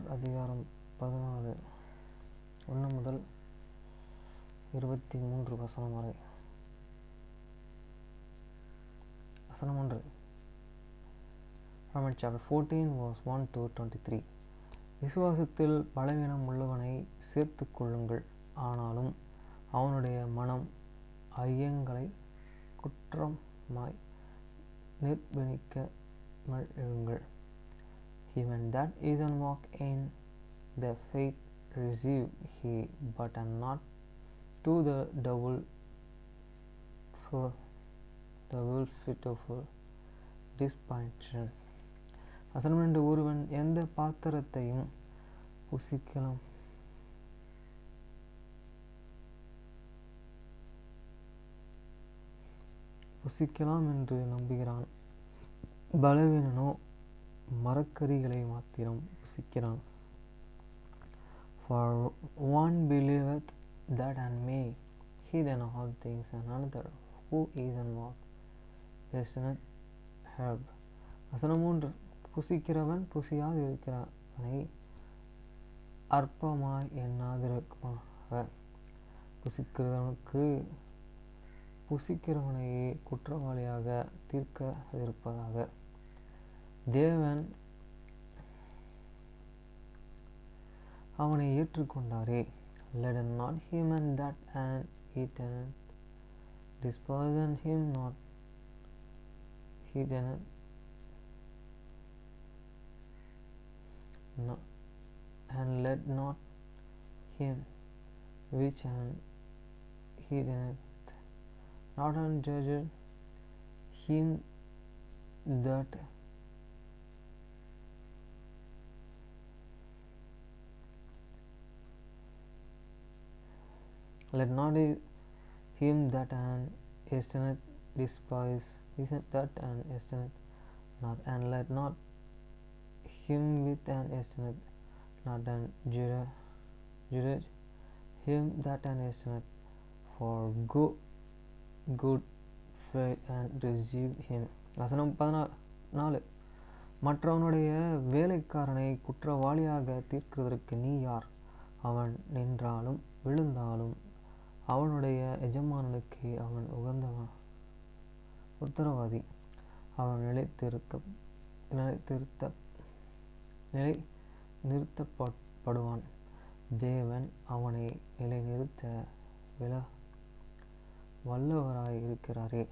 ரோமர் அதிகாரம் 14 1 முதல் 23 வசனம் வரை. வசனம் 1. Romans chapter 14 verse 1 to 23. விசுவாசத்தில் பலவீனம் உள்ளவனை சேர்த்து கொள்ளுங்கள், ஆனாலும் அவனுடைய மனம் ஐயங்களை குற்றமாய் நிர்பணிக்காமல். Even that is an walk in the faith receive he, but not to the double fitful disappointment. வசனம் 2. ஒருவன் எந்த பாத்திரத்தையும் புசிக்கலாம் என்று நம்புகிறான், பலவீனனோ மரக்கரிகளை மாத்திரம் புசிக்கிறான். For one believeth that and may hidden all things, and another who is in walk destined herb. வசனம் 3. புசிக்கிறவன் புசியாது இருக்கிறவனை அற்பமாய் எண்ணாதிருப்பாக, புசிக்கிறவனையே குற்றவாளியாக தீர்க்காதிருப்பதாக. தேவன் அவனை ஏற்றுக்கொண்டாரே. Let not him and that and eaten despise him not hidden and let not him which and hidden not unjudged him that let not him that an estimate despise that an estimate not, and let not him with an estimate not an judge him that an estimate for good faith and receive him. வசனம் 14. மற்றவனுடைய வேலைக்காரனை குற்றவாளியாக தீர்க்கிறதற்கு நீ யார்? அவன் நின்றாலும் விழுந்தாலும் அவனுடைய எஜமானுக்கு அவன் உத்தரவாதி. அவன் நிறுத்தப்படுவான். தேவன் அவனை நிலைநிறுத்த வல்லவராய் இருக்கிறாரே.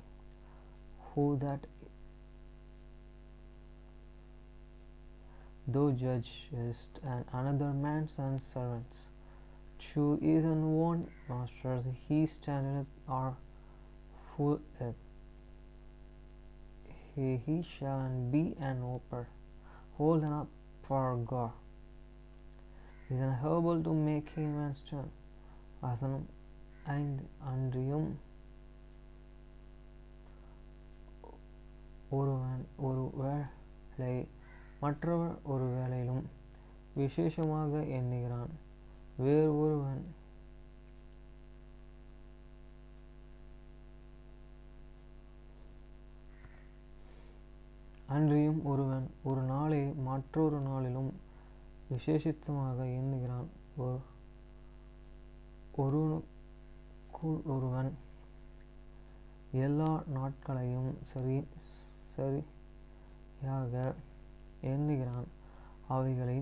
Who that thou judgest and another man's and servants, true is and one master, he standeth or full earth. He shall be an oper, holden up for God. Is unable to make him and stand. வசனம் 5. அன்றியும் ஒருவன் ஒரு வேளை மற்றவர் ஒரு வேளையிலும் விசேஷமாக எண்ணுகிறான். வேறு ஒருவன் அன்றியும் ஒருவன் ஒரு நாளை மற்றொரு நாளிலும் விசேஷித்தமாக எண்ணுகிறான். ஒருவன் எல்லா நாட்களையும் சரியாக எண்ணுகிறான். அவைகளை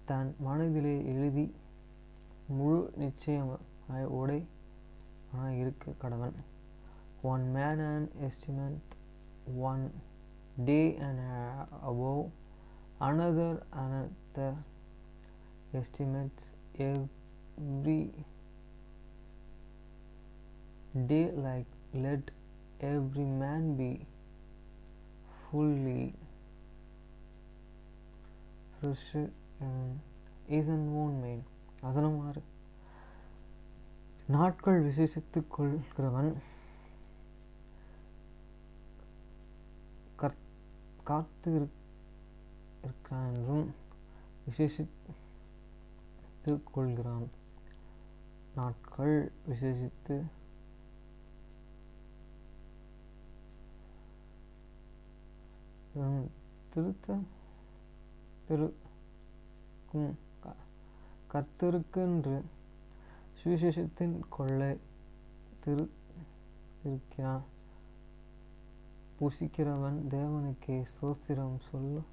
தன் மனதிலே எழுதி முழு நிச்சயமாய் உடையவனாய் இருக்க கடவன். One man and estimate one day and above another estimates every day, like let every man be fully is an own man. வசனம் 6. நாட்கள் விசேஷித்துக் கொள்கிறவன் காத்து இருக்கான் என்றும் விசேஷித்து கொள்கிறான். நாட்கள் விசேஷித்து கர்த்தருக்கென்று சுவிசேஷத்தின் கொள்ளை திருக்கிறான். புசிக்கிறவன் தேவனுக்கே ஸ்தோத்திரம் சொல்லினாள்.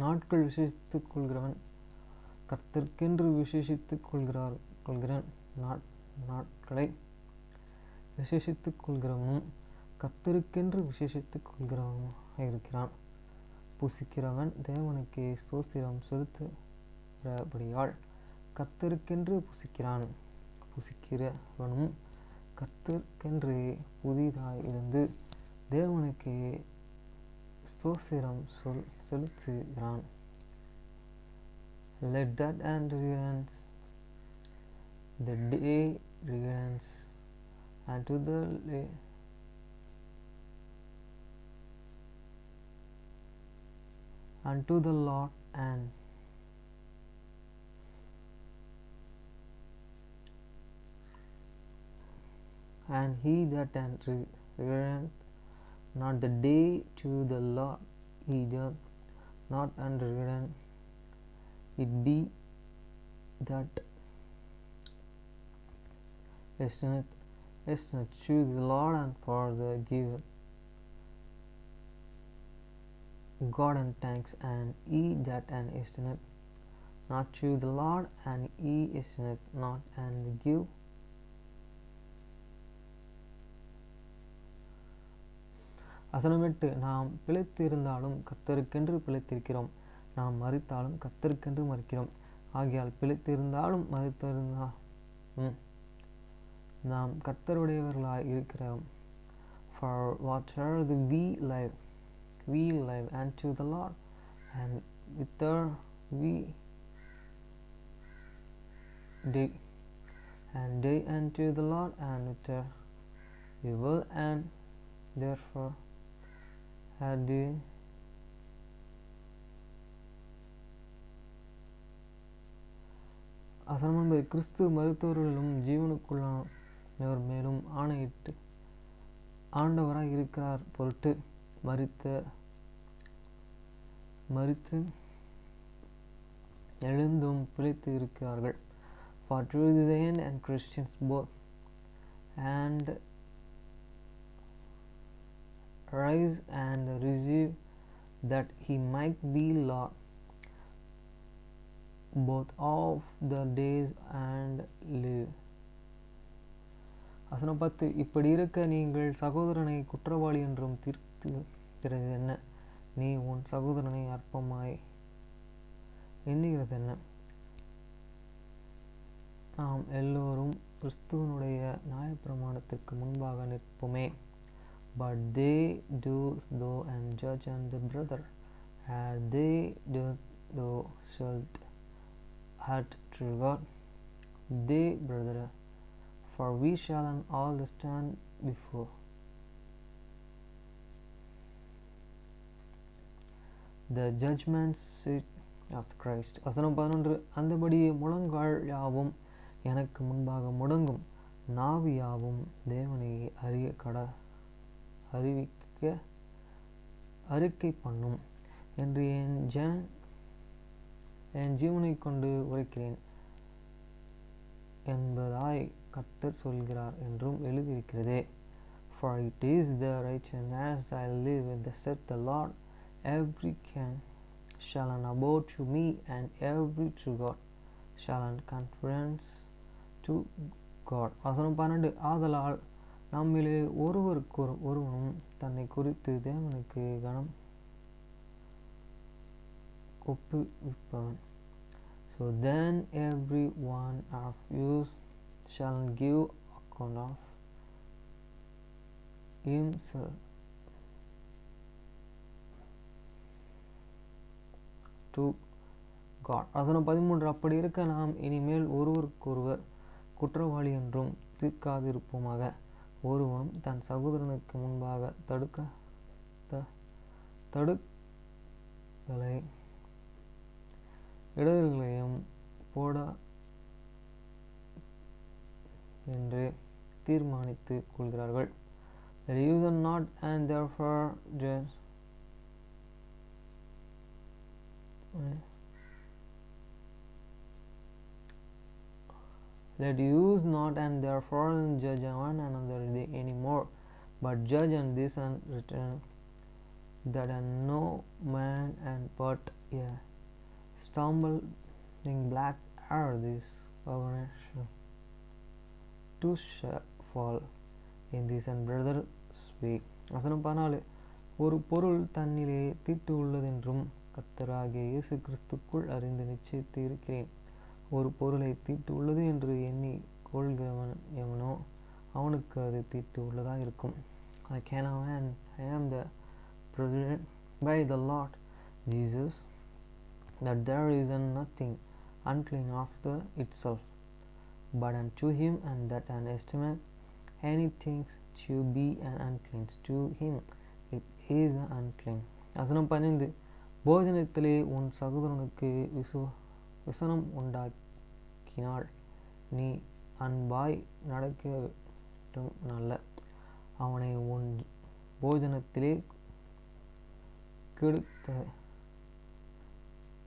நாட்கள் விசேஷித்துக் கொள்கிறவன் கர்த்தருக்கென்று விசேஷித்துக் கொள்கிறான். நாட்களை விசேஷித்துக் கொள்கிறவனும் கர்த்தருக்கென்று விசேஷித்துக் கொள்கிறவனுமாக இருக்கிறான். புசிக்கிறவன் தேவனுக்கே ஸ்தோத்திரம் செலுத்துகிறபடியால் கர்த்தருக்கென்று புசிக்கிறான். புசிக்கிறவனும் கர்த்தருக்கென்று புதிதாய் இருந்து தேவனுக்கே ஸ்தோத்திரம் செலுத்துகிறான். Let that and reverence the day reverence unto the Lord, and he that reverence not the day to the Lord, he doth not and reverence it be that esteemeth to the Lord and for the giver God and thanks, and he that and esteemeth not to the Lord, and he esteemeth not and give வசனமிட்டு நாம் பிழைத்திருந்தாலும் கர்த்தருக்கென்று பிழைத்திருக்கிறோம், நாம் மரித்தாலும் கர்த்தருக்கென்று மரிக்கிறோம். ஆகையால் பிழைத்திருந்தாலும் மரித்திருந்தாலும் நாம் கர்த்தருடையவர்களாய் இருக்கிறோம். For whatever we live unto the Lord, and whither we die unto the Lord, and whither we will, and therefore had அசனம் என்பது கிறிஸ்து மருத்துவர்களும் ஜீவனுக்குள்ளானவர் மேலும் ஆணையிட்டு ஆண்டவராய் இருக்கிறார் பொருட்டு மரித்து எழுந்தும் பிழைத்து இருக்கிறார்கள். For to the end and Christians both and rise and receive that he might be Lord both of the days and live. வசனம் 10. இப்படி இருக்க நீங்கள் சகோதரனை குற்றவாளி என்றும் தீர்க்கிறது என்ன? நீ உன் சகோதரனை அற்பமாய் எண்ணுகிறது என்ன? நாம் எல்லோரும் கிறிஸ்துவனுடைய நியாயப்பிரமாணத்திற்கு முன்பாக நிற்போமே. But they do thou and judge and the brother, and they do thou shalt hurt to God, they brother, for we shall all stand before the judgment seat of Christ. வசனம் 11. அந்தபடி முழங்கால் யாவும் எனக்கு முன்பாக முடங்கும், நாவு யாவும் தேவனை அறிக்கை பண்ணும் என்று என் ஜீவனை கொண்டு உரைக்கிறேன் என்பதாய் கர்த்தர் சொல்கிறார் என்றும் எழுதியிருக்கிறதே. For it is the righteousness I live in the said the Lord, every king shall abode to me, and every true God shall conference to God. வசனம் 12. ஆதலால் நம்மிலே ஒருவனும் தன்னை குறித்து தேவனுக்கு கனம் ஒப்புவிப்பவன். So then every one of you shall give account of himself to God. வசனம் 13. அப்படி இருக்க நாம் இனிமேல் ஒருவருக்கொருவர் குற்றவாளி என்றும் தீர்க்காதிருப்போமாக. ஒருவனும் தன் சகோதரனுக்கு முன்பாக இடர்களையும் என்று தீர்மானித்து கொள்கிறார்கள். Let use not and therefore judge. Let use not and therefore judge one another anymore, but judge on this and return that no man and but a stumbling black are this abomination to fall in this and brother speak. வசனம் 14. ஒரு பொருள் தன்னிலே தீட்டு உள்ளதென்றும் கர்த்தராகிய இயேசு கிறிஸ்துக்குள் அறிந்து நிச்சயித்து இருக்கிறேன். ஒரு பொருளை தீட்டு உள்ளது என்று எண்ணி கொள்கிறவன் எவனோ அவனுக்கு அது தீட்டு உள்ளதாக இருக்கும். I can and I am the president by the Lord Jesus that there is nothing unclean after itself, but unto him, and that an estimate anything to be an unclean to him it is unclean. வசனம் 15. போஜனத்திலே உன் சகோதரனுக்கு விசனம் உண்டாக்கினால் நீ அன்பாய் நடக்க நல்ல, அவனை உன் போஜனத்திலே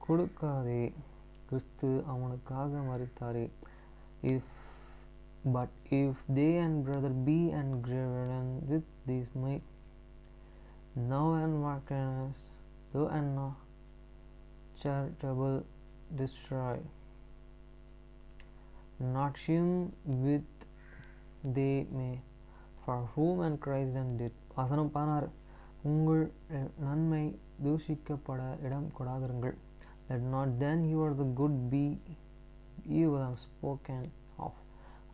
கொடுக்காதே, கிறிஸ்து அவனுக்காக மரித்தாரே. But if they and brother be and graven with these make now and workers though and not charitable destroy not him with they may for whom and Christ and did. வசனம் 16. உங்கள் நன்மை தூஷிக்கப்பட இடம் கொடாதிருங்கள். Let not then your the good be evil and spoken of.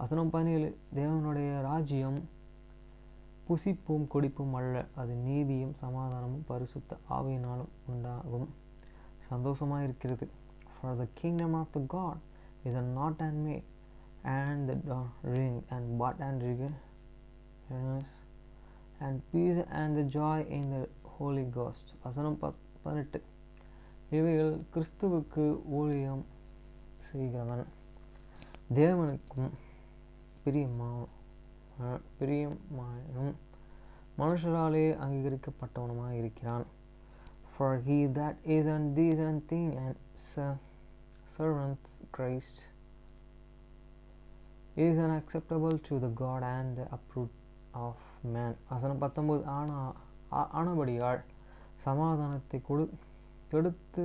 வசனம் 17. தேவனுடைய ராஜ்யம் புசிப்பும் குடிப்பும் அல்ல, அது நீதியும் சமாதானமும் பரிசுத்த ஆவியினாலும் உண்டாகும் சந்தோஷமாயிருக்கிறது. For the kingdom of the God is not and made and the ring and but and regardless and peace and the joy in the Holy Ghost. வசனம் 18. இவைகள் கிறிஸ்துவுக்கு ஊழியம் செய்கிறவன் தேவனுக்கும் பிரியமானும் மனுஷராலே அங்கீகரிக்கப்பட்டவனுமாக இருக்கிறான். For he that is an decent thing and servant Christ is unacceptable to the God and the approved of man. வசனம் 19. ஆனபடியால் சமாதானத்தை கெடுத்து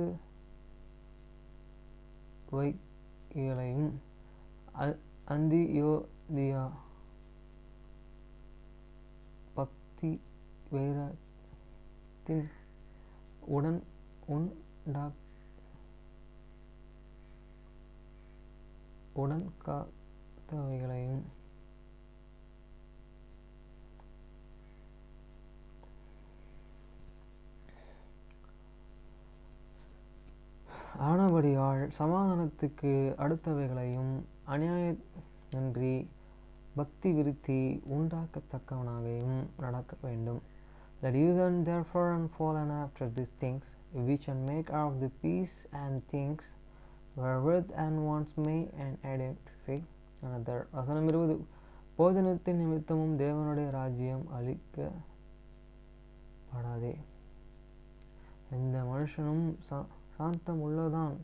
வைகளையும் அந்தியோதியா பக்தி வைரத்தின் உடன்காத்தவைகளையும் ஆனபடியால் சமாதானத்துக்கு அடுத்தவைகளையும் அநியாயமின்றி பக்தி விருத்தி உண்டாக்கத்தக்கவனாகவும் நடக்க வேண்டும். Let you then therefore and fallen after these things, which and make of the peace and things wherewith and once may and edify another. வசனம் 20. போஜனத்தின் நிமித்தமும் தேவனுடைய ராஜ்யம் அழிக்கப்படாதே. எந்த மனுஷனும் சாந்தம் உள்ளதான்,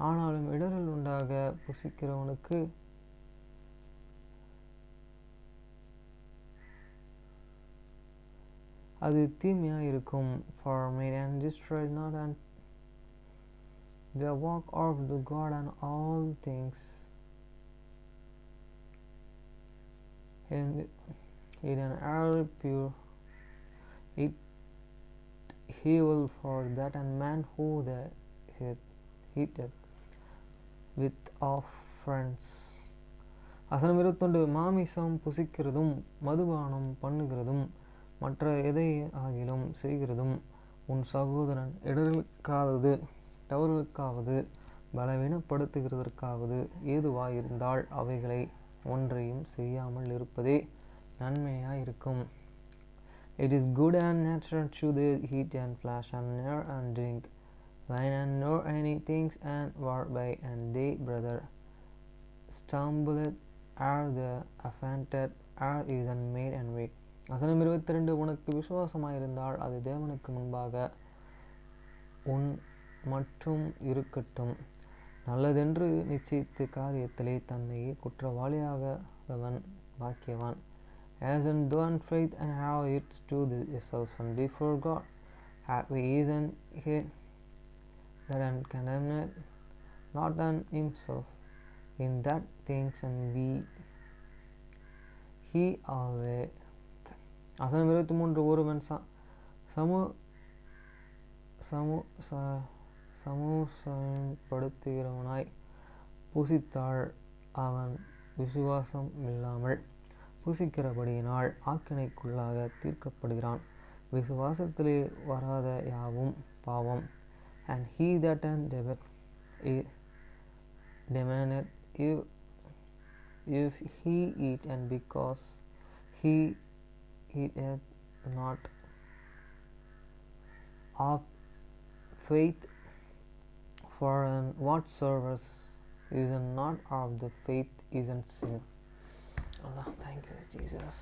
ஆனாலும் இடரல் உண்டாக புசிக்கிறவனுக்கு அது தீமையாயிருக்கும். For made and destroyed not and the work of the God and all things in an early pure it evil for that and man who the heated with offense. வசனம் 21. மாமிசம் புசிக்கிறதும் மதுபானம் பண்ணுகிறதும் மற்ற எதை ஆகிலும் செய்கிறதும் உன் சகோதரன் இடர்களுக்காவது தவறுகளுக்காவது பலவீனப்படுத்துகிறதற்காவது ஏதுவாயிருந்தால் அவைகளை ஒன்றையும் செய்யாமல் இருப்பதே நன்மையாயிருக்கும். It is good and natural to the heat and flesh and near and drink wine and nor any things and whereby and they brother stumbleth ere the offended ere is made and weak. வசனம் 22 உனக்கு விசுவாசமாயிருந்தால் அது தேவனுக்கு முன்பாக உன் மட்டும் இருக்கட்டும். நல்லதென்று நிச்சயித்து காரியத்திலே தன்னை குற்றவாளியாகாதவன் பாக்கியவான். As in done faith and how it stood yourself and before God, happy is an he that and condemned not on himself in that things and we he always. வசனம் 23 ஒருவன் சமூகப்படுத்துகிறவனாய் புசித்தாள் அவன் விசுவாசம் இல்லாமல் புசிக்கிறபடியினால் ஆக்கினைக்குள்ளாக தீர்க்கப்படுகிறான். விசுவாசத்திலே வராத யாவும் பாவம். And he that demanded if he eat and because he eateth not of faith, for what serves is not of the faith is in sin. Allah, thank you, Jesus.